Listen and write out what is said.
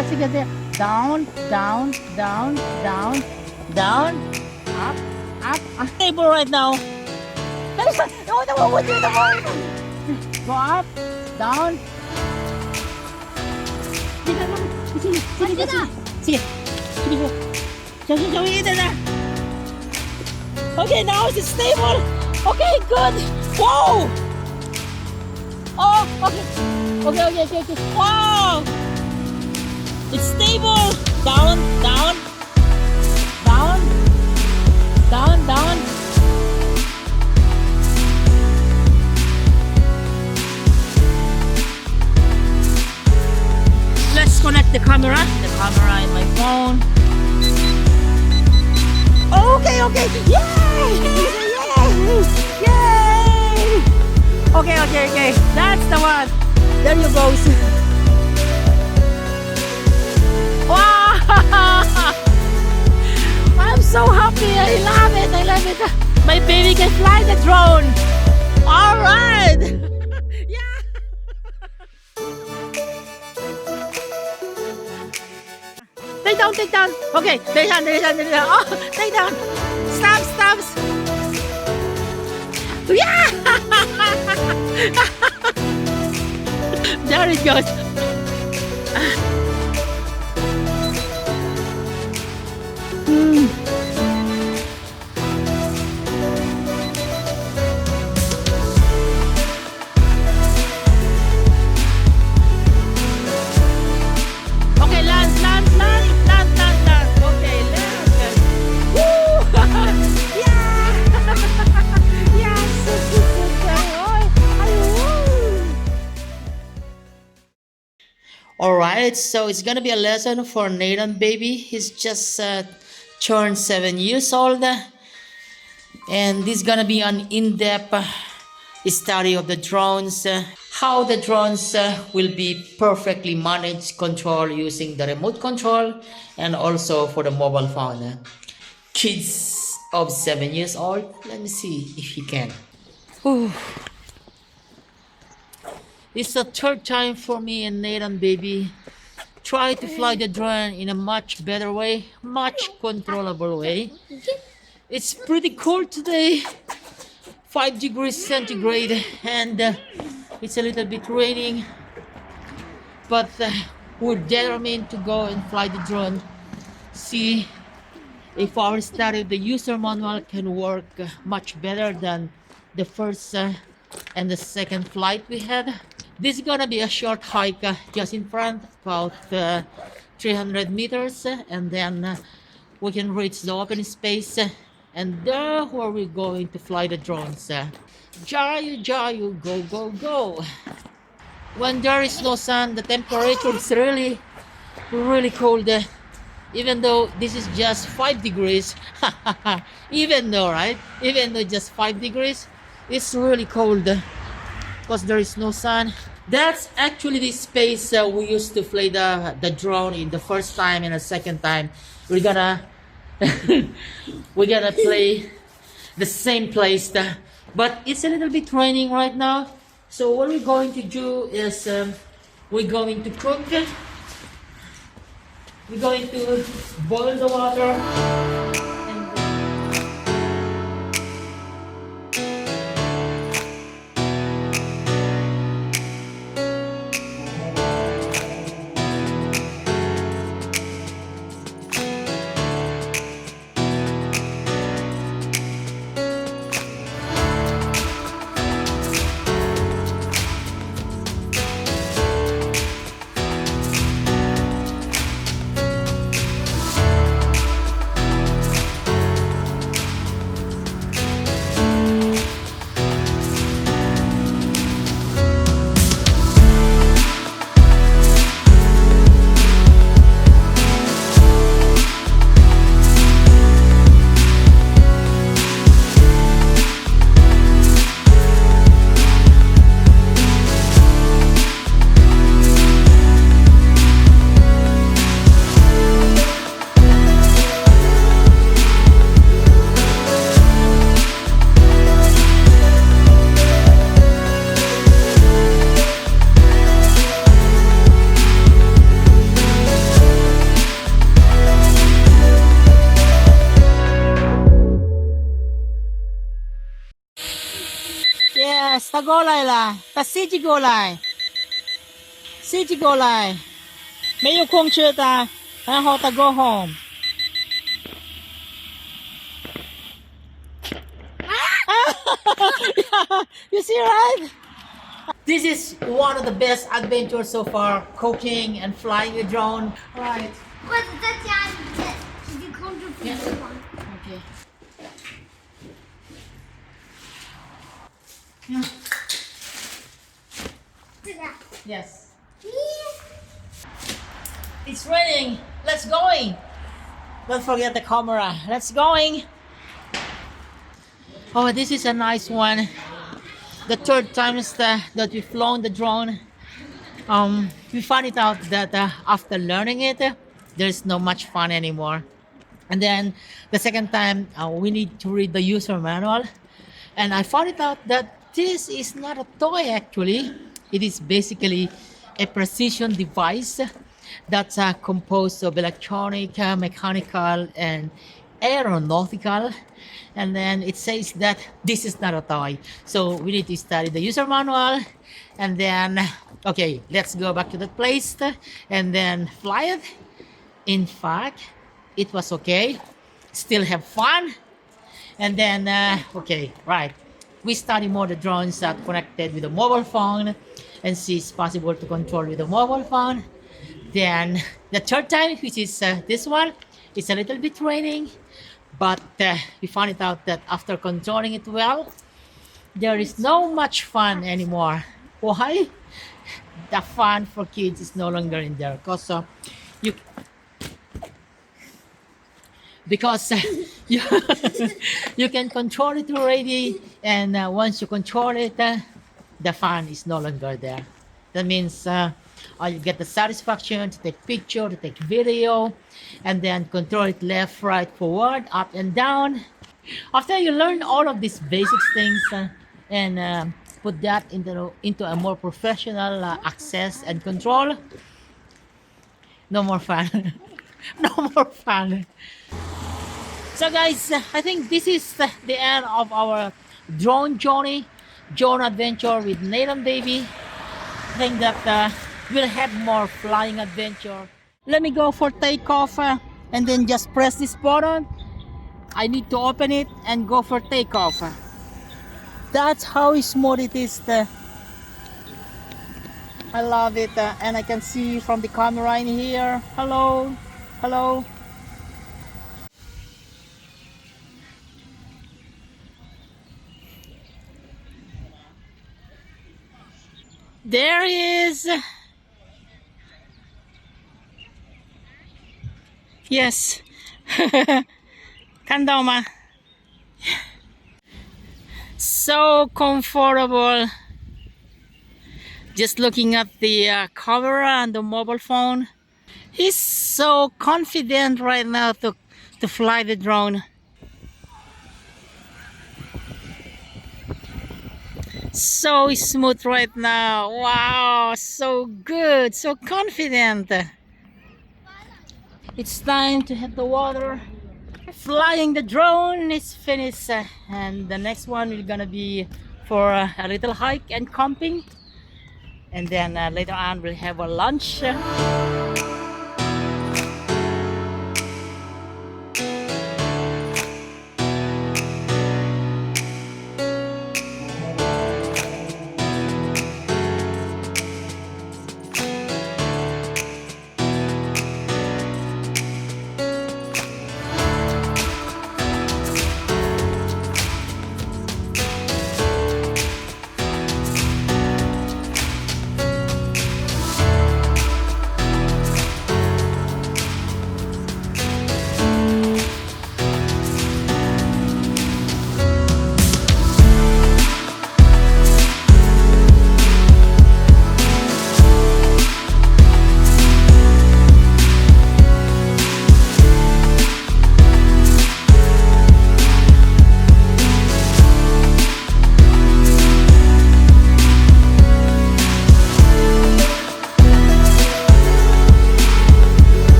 sige. Down, down, down, down, down. Up, up. Stable right now. Go up, down. Sige. Sige na. Okay, now it's stable. Okay, good. Whoa. Oh, okay. Okay. Wow. It's stable. Down. Let's connect the camera in my phone. Okay. Yay! Okay. That's the one. There you go. Wow! I'm so happy. I love it. My baby can fly the drone. All right. Yeah. Take down. Okay, take down. Oh, take down. Stops. Yeah. There it goes. Okay, land. Okay, land. Woo! Yeah. Yeah, so. Alright, so it's gonna be a lesson for Nathan baby. He's just turned 7 years old, and this is gonna be an in-depth study of the drones, how the drones will be perfectly managed, controlled using the remote control, and also for the mobile phone. Kids of 7 years old, let me see if he can. Whew. It's the third time for me and Nathan baby try to fly the drone in a much better way, much controllable way. It's pretty cold today, 5 degrees centigrade, and it's a little bit raining, but we're determined to go and fly the drone, see if our study of the user manual can work much better than the first and the second flight we had. This is gonna be a short hike just in front, about 300 meters, and then we can reach the open space, and there where we're going to fly the drones. Jayu, go. When there is no sun, the temperature is really cold, even though this is just 5 degrees. Even though just 5 degrees, it's really cold because there is no sun. That's actually the space we used to fly the drone in the first time and the second time. We're gonna play the same place, but it's a little bit raining right now. So what we're going to do is we're going to cook. We're going to boil the water. Tagolay la. Ta Siji Golai. Siji Golai. May you kong chuta. How to go home. You see, right? This is one of the best adventures so far, cooking and flying a drone. Right. 或者在家里面直接控制飞机吗？ Okay. Yeah. 这个。 Yes. 咦 It's raining. Let's going. Don't forget the camera. Let's going. Oh, this is a nice one. The third time that we've flown the drone. We found it out that after learning it, there's no much fun anymore. And then the second time, we need to read the user manual. And I found it out that this is not a toy actually. It is basically a precision device that's composed of electronic, mechanical, and aeronautical. And then it says that this is not a toy. So we need to study the user manual. And then, okay, let's go back to that place and then fly it. In fact, it was okay. Still have fun. And then, okay, right. We study more the drones that connected with a mobile phone and see it's possible to control with a mobile phone. Then the third time, which is this one, it's a little bit raining, but we found it out that after controlling it well, there is no much fun anymore. Why? The fun for kids is no longer in there because you you, you can control it already, and once you control it, the fun is no longer there. That means you get the satisfaction to take picture, to take video, and then control it left, right, forward, up and down. After you learn all of these basic things and put that into a more professional access and control, no more fun. No more fun. So guys, I think this is the end of our drone journey, drone adventure with Nathan Baby. I think that we'll have more flying adventure. Let me go for takeoff and then just press this button. I need to open it and go for takeoff. That's how smooth it is. I love it, and I can see from the camera in here. Hello, hello. There he is. Yes. Kandoma. So comfortable. Just looking at the camera and the mobile phone. He's so confident right now to fly the drone. So smooth right now. Wow, so good, so confident. It's time to hit the water. Flying the drone is finished, and the next one we're gonna be for a little hike and camping, and then later on we'll have a lunch.